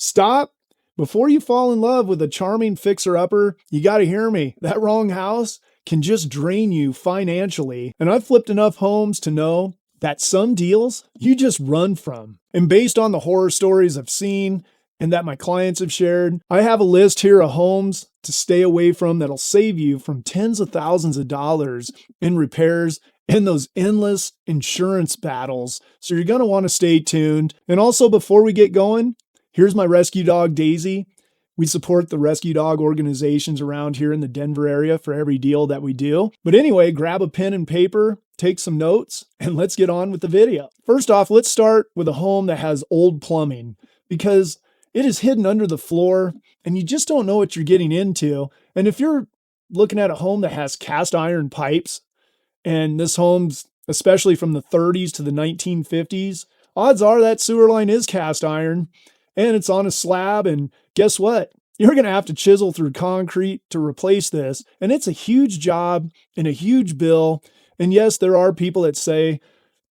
Stop. Before you fall in love with a charming fixer-upper, you gotta hear me. That wrong house can just drain you financially. And I've flipped enough homes to know that some deals you just run from. And based on the horror stories I've seen and that my clients have shared, I have a list here of homes to stay away from that'll save you from tens of thousands of dollars in repairs and those endless insurance battles. So you're gonna wanna stay tuned. And also, before we get going, here's my rescue dog, Daisy. We support the rescue dog organizations around here in the Denver area for every deal that we do. But anyway, grab a pen and paper, take some notes, and let's get on with the video. First off, let's start with a home that has old plumbing because it is hidden under the floor and you just don't know what you're getting into. And if you're looking at a home that has cast iron pipes, and this home's especially from the 30s to the 1950s, odds are that sewer line is cast iron and it's on a slab. And guess what? You're going to have to chisel through concrete to replace this. And it's a huge job and a huge bill. And yes, there are people that say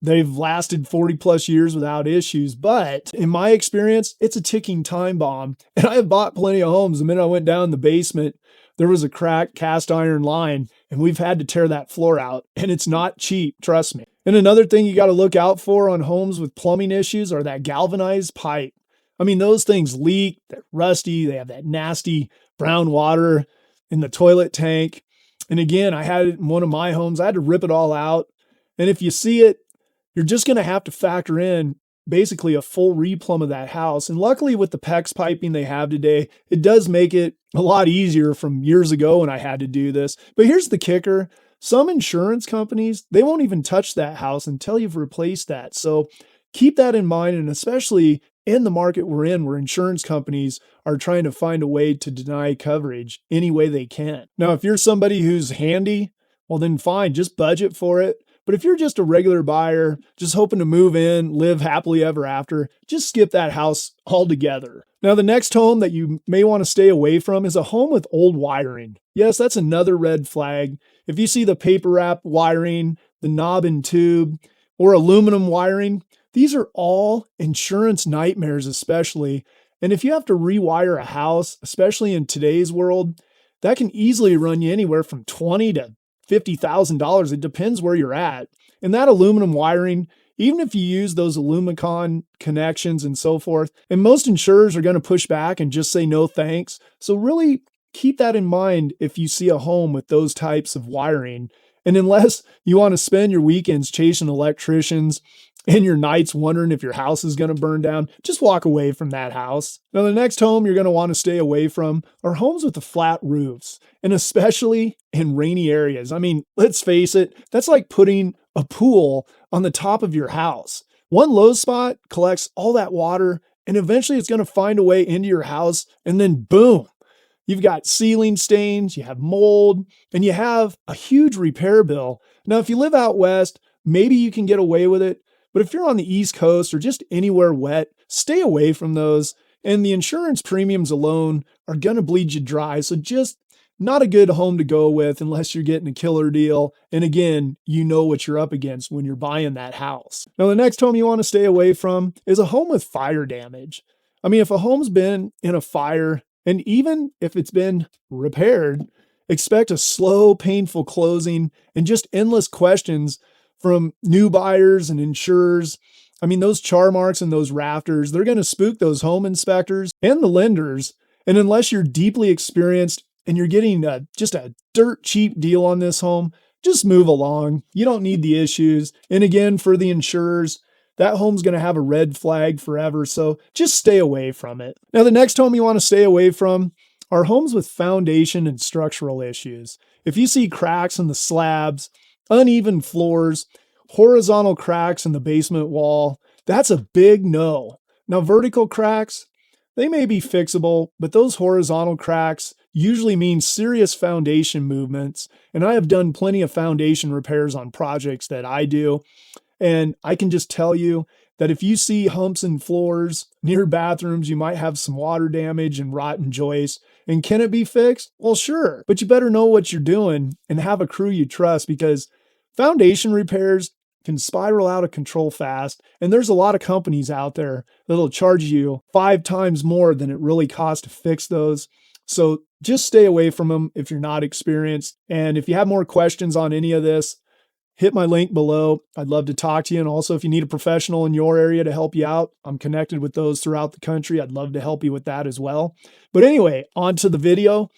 they've lasted 40 plus years without issues. But in my experience, it's a ticking time bomb. And I have bought plenty of homes. The minute I went down in the basement, there was a cracked cast iron line and we've had to tear that floor out. And it's not cheap, trust me. And another thing you got to look out for on homes with plumbing issues are that galvanized pipe. I mean, those things leak, they're rusty, they have that nasty brown water in the toilet tank. And again, I had it in one of my homes. I had to rip it all out. And if you see it, you're just going to have to factor in basically a full replumb of that house. And luckily with the PEX piping they have today, it does make it a lot easier from years ago when I had to do this. But here's the kicker. Some insurance companies, they won't even touch that house until you've replaced that. So keep that in mind, and especially in the market we're in, where insurance companies are trying to find a way to deny coverage any way they can. Now, if you're somebody who's handy, well then fine, just budget for it. But if you're just a regular buyer, just hoping to move in, live happily ever after, just skip that house altogether. Now, the next home that you may want to stay away from is a home with old wiring. Yes, that's another red flag. If you see the paper wrap wiring, the knob and tube, or aluminum wiring, these are all insurance nightmares, especially. And if you have to rewire a house, especially in today's world, that can easily run you anywhere from $20,000 to $50,000. It depends where you're at. And that aluminum wiring, even if you use those Alumicon connections and so forth, and most insurers are going to push back and just say no thanks. So really keep that in mind if you see a home with those types of wiring. And unless you want to spend your weekends chasing electricians and your nights wondering if your house is going to burn down, just walk away from that house. Now, the next home you're going to want to stay away from are homes with the flat roofs, and especially in rainy areas. I mean, let's face it, that's like putting a pool on the top of your house. One low spot collects all that water, and eventually it's going to find a way into your house, and then boom, you've got ceiling stains, you have mold, and you have a huge repair bill. Now, if you live out west, maybe you can get away with it. But if you're on the East Coast or just anywhere wet, stay away from those. And the insurance premiums alone are going to bleed you dry. So just not a good home to go with unless you're getting a killer deal. And again, you know what you're up against when you're buying that house. Now, the next home you want to stay away from is a home with fire damage. I mean, if a home's been in a fire, and even if it's been repaired, expect a slow, painful closing and just endless questions from new buyers and insurers. I mean, those char marks and those rafters, they're going to spook those home inspectors and the lenders. And unless you're deeply experienced and you're getting just a dirt cheap deal on this home, just move along. You don't need the issues. And again, for the insurers, that home's going to have a red flag forever. So just stay away from it. Now, the next home you want to stay away from are homes with foundation and structural issues. If you see cracks in the slabs, uneven floors, horizontal cracks in the basement wall, that's a big no. Now, vertical cracks, they may be fixable, but those horizontal cracks usually mean serious foundation movements. And I have done plenty of foundation repairs on projects that I do. And I can just tell you that if you see humps in floors near bathrooms, you might have some water damage and rotten joists. And can it be fixed? Well, sure, but you better know what you're doing and have a crew you trust, because foundation repairs, can spiral out of control fast. And there's a lot of companies out there that'll charge you 5 times more than it really costs to fix those. So just stay away from them if you're not experienced. And if you have more questions on any of this, hit my link below. I'd love to talk to you. And also, if you need a professional in your area to help you out, I'm connected with those throughout the country. I'd love to help you with that as well. But anyway, on to the video.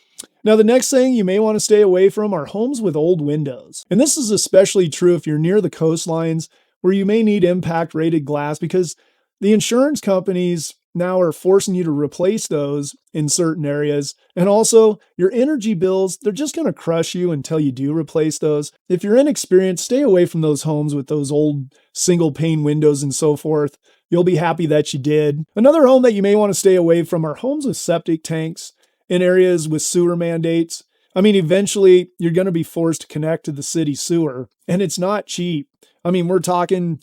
Now, the next thing you may want to stay away from are homes with old windows. And this is especially true if you're near the coastlines where you may need impact rated glass, because the insurance companies now are forcing you to replace those in certain areas. And also your energy bills, they're just going to crush you until you do replace those. If you're inexperienced, stay away from those homes with those old single pane windows and so forth. You'll be happy that you did. Another home that you may want to stay away from are homes with septic tanks in areas with sewer mandates. I mean, eventually you're going to be forced to connect to the city sewer, and it's not cheap. I mean, we're talking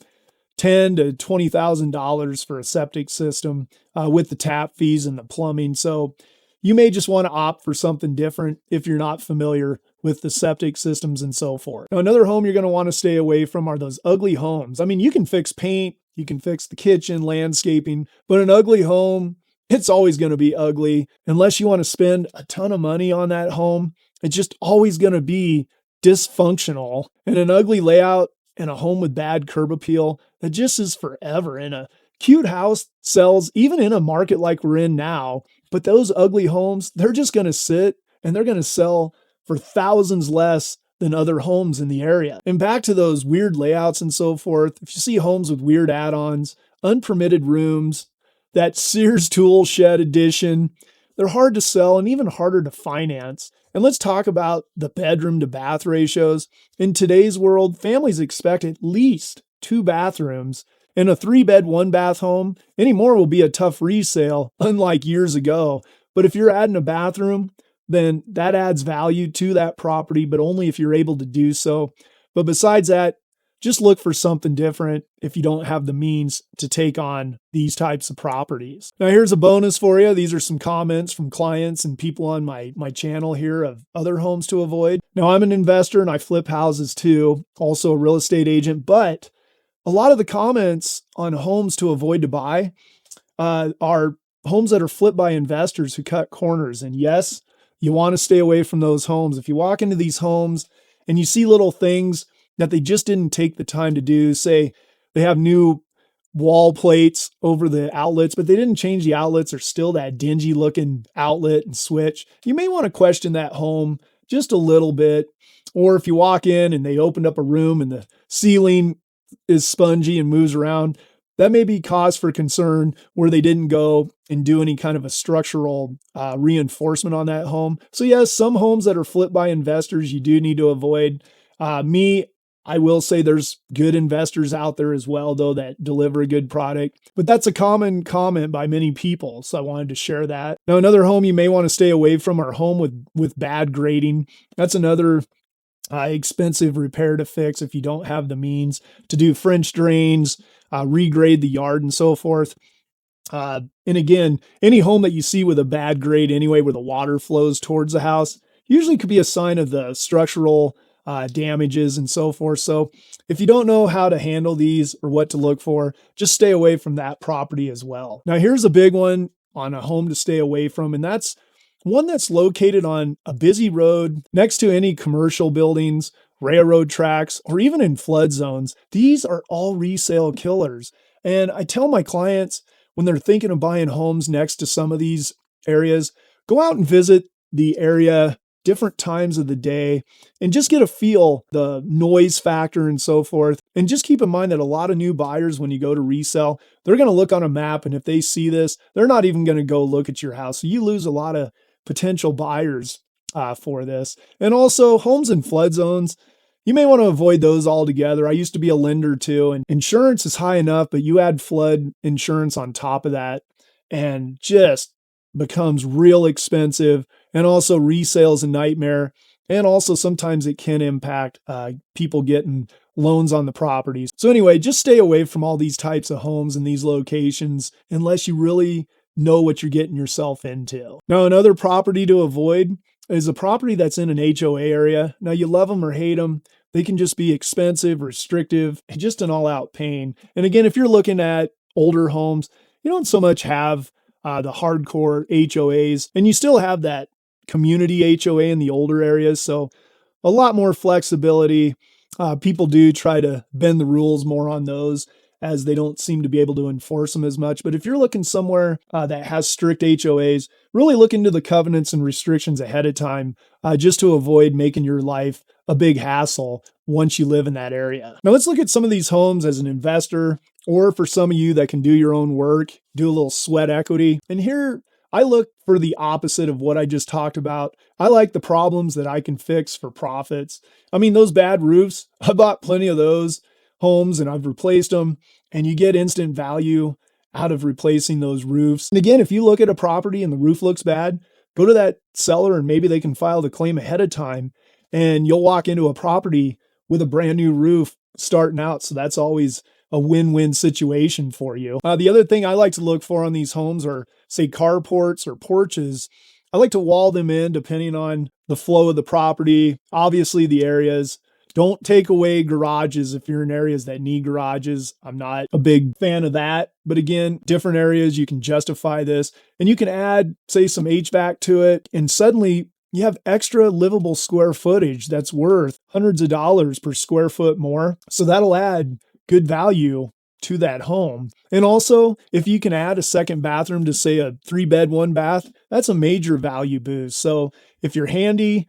$10,000 to $20,000 for a septic system with the tap fees and the plumbing. So you may just want to opt for something different if you're not familiar with the septic systems and so forth. Now, another home you're going to want to stay away from are those ugly homes. I mean, you can fix paint, you can fix the kitchen, landscaping, but an ugly home, it's always going to be ugly. Unless you want to spend a ton of money on that home, it's just always going to be dysfunctional. And an ugly layout and a home with bad curb appeal, that just is forever. And a cute house sells even in a market like we're in now, but those ugly homes, they're just going to sit and they're going to sell for thousands less than other homes in the area. And back to those weird layouts and so forth, if you see homes with weird add-ons, unpermitted rooms, that Sears tool shed edition, they're hard to sell and even harder to finance. And let's talk about the bedroom to bath ratios. In today's world, families expect at least 2 bathrooms. In a 3-bed, 1-bath home, any more will be a tough resale, unlike years ago. But if you're adding a bathroom, then that adds value to that property, but only if you're able to do so. But besides that, just look for something different if you don't have the means to take on these types of properties. Now, here's a bonus for you. These are some comments from clients and people on my channel here of other homes to avoid. Now, I'm an investor and I flip houses too, also a real estate agent, but a lot of the comments on homes to avoid to buy are homes that are flipped by investors who cut corners. And yes, you want to stay away from those homes. If you walk into these homes and you see little things that they just didn't take the time to do, say they have new wall plates over the outlets, but they didn't change the outlets, or still that dingy looking outlet and switch, you may want to question that home just a little bit. Or if you walk in and they opened up a room and the ceiling is spongy and moves around, that may be cause for concern where they didn't go and do any kind of a structural reinforcement on that home. So yes, some homes that are flipped by investors, you do need to avoid. I will say there's good investors out there as well, though, that deliver a good product, but that's a common comment by many people. So I wanted to share that. Now, another home you may want to stay away from are home with bad grading. That's another expensive repair to fix if you don't have the means to do French drains, regrade the yard and so forth. And again, any home that you see with a bad grade anyway, where the water flows towards the house, usually could be a sign of the structural damages and so forth. So if you don't know how to handle these or what to look for, just stay away from that property as well. Now, here's a big one on a home to stay away from, and that's one that's located on a busy road next to any commercial buildings, railroad tracks, or even in flood zones. These are all resale killers. And I tell my clients when they're thinking of buying homes next to some of these areas, go out and visit the area different times of the day and just get a feel, the noise factor and so forth. And just keep in mind that a lot of new buyers, when you go to resell, they're going to look on a map, and if they see this, they're not even going to go look at your house. So you lose a lot of potential buyers for this. And also homes in flood zones, you may want to avoid those altogether. I used to be a lender too, and insurance is high enough, but you add flood insurance on top of that and just becomes real expensive. And also resale's a nightmare. And also sometimes it can impact people getting loans on the properties. So anyway, just stay away from all these types of homes in these locations unless you really know what you're getting yourself into. Now, another property to avoid is a property that's in an HOA area. Now, you love them or hate them, they can just be expensive, restrictive, and just an all-out pain. And again, if you're looking at older homes, you don't so much have the hardcore HOAs, and you still have that community HOA in the older areas. So a lot more flexibility. People do try to bend the rules more on those as they don't seem to be able to enforce them as much. But if you're looking somewhere that has strict HOAs, really look into the covenants and restrictions ahead of time just to avoid making your life a big hassle once you live in that area. Now let's look at some of these homes as an investor, or for some of you that can do your own work, do a little sweat equity. And here I look for the opposite of what I just talked about. I like the problems that I can fix for profits. I mean, those bad roofs, I bought plenty of those homes and I've replaced them, and you get instant value out of replacing those roofs. And again, if you look at a property and the roof looks bad, go to that seller and maybe they can file the claim ahead of time, and you'll walk into a property with a brand new roof starting out. So that's always a win-win situation for you. The other thing I like to look for on these homes are, say, carports or porches. I like to wall them in depending on the flow of the property, obviously the areas. Don't take away garages if you're in areas that need garages. I'm not a big fan of that. But again, different areas, you can justify this. And you can add, say, some HVAC to it, and suddenly you have extra livable square footage that's worth hundreds of dollars per square foot more. So that'll add good value to that home. And also, if you can add a second bathroom to, say, a 3-bed, 1-bath, that's a major value boost. So if you're handy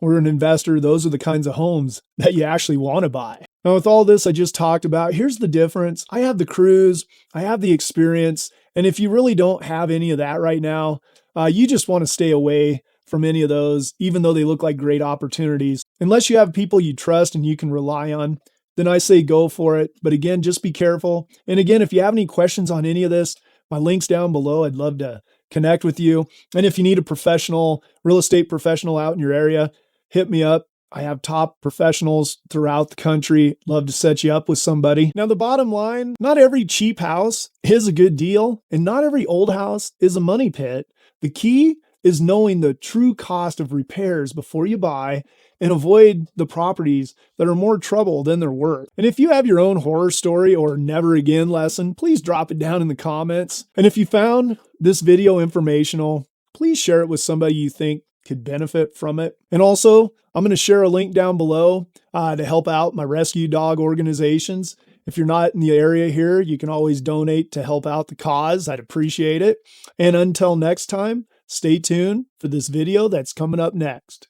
or an investor, those are the kinds of homes that you actually want to buy. Now, with all this I just talked about, here's the difference. I have the crews, I have the experience, and if you really don't have any of that right now, you just want to stay away from any of those, even though they look like great opportunities. Unless you have people you trust and you can rely on, then I say go for it. But again, just be careful. And again, if you have any questions on any of this, my link's down below. I'd love to connect with you. And if you need a professional, real estate professional out in your area, hit me up. I have top professionals throughout the country. Love to set you up with somebody. Now, the bottom line, not every cheap house is a good deal, and not every old house is a money pit. The key is knowing the true cost of repairs before you buy, and avoid the properties that are more trouble than they're worth. And if you have your own horror story or never again lesson, please drop it down in the comments. And if you found this video informational, please share it with somebody you think could benefit from it. And also, I'm going to share a link down below to help out my rescue dog organizations. If you're not in the area here, you can always donate to help out the cause. I'd appreciate it. And until next time, stay tuned for this video that's coming up next.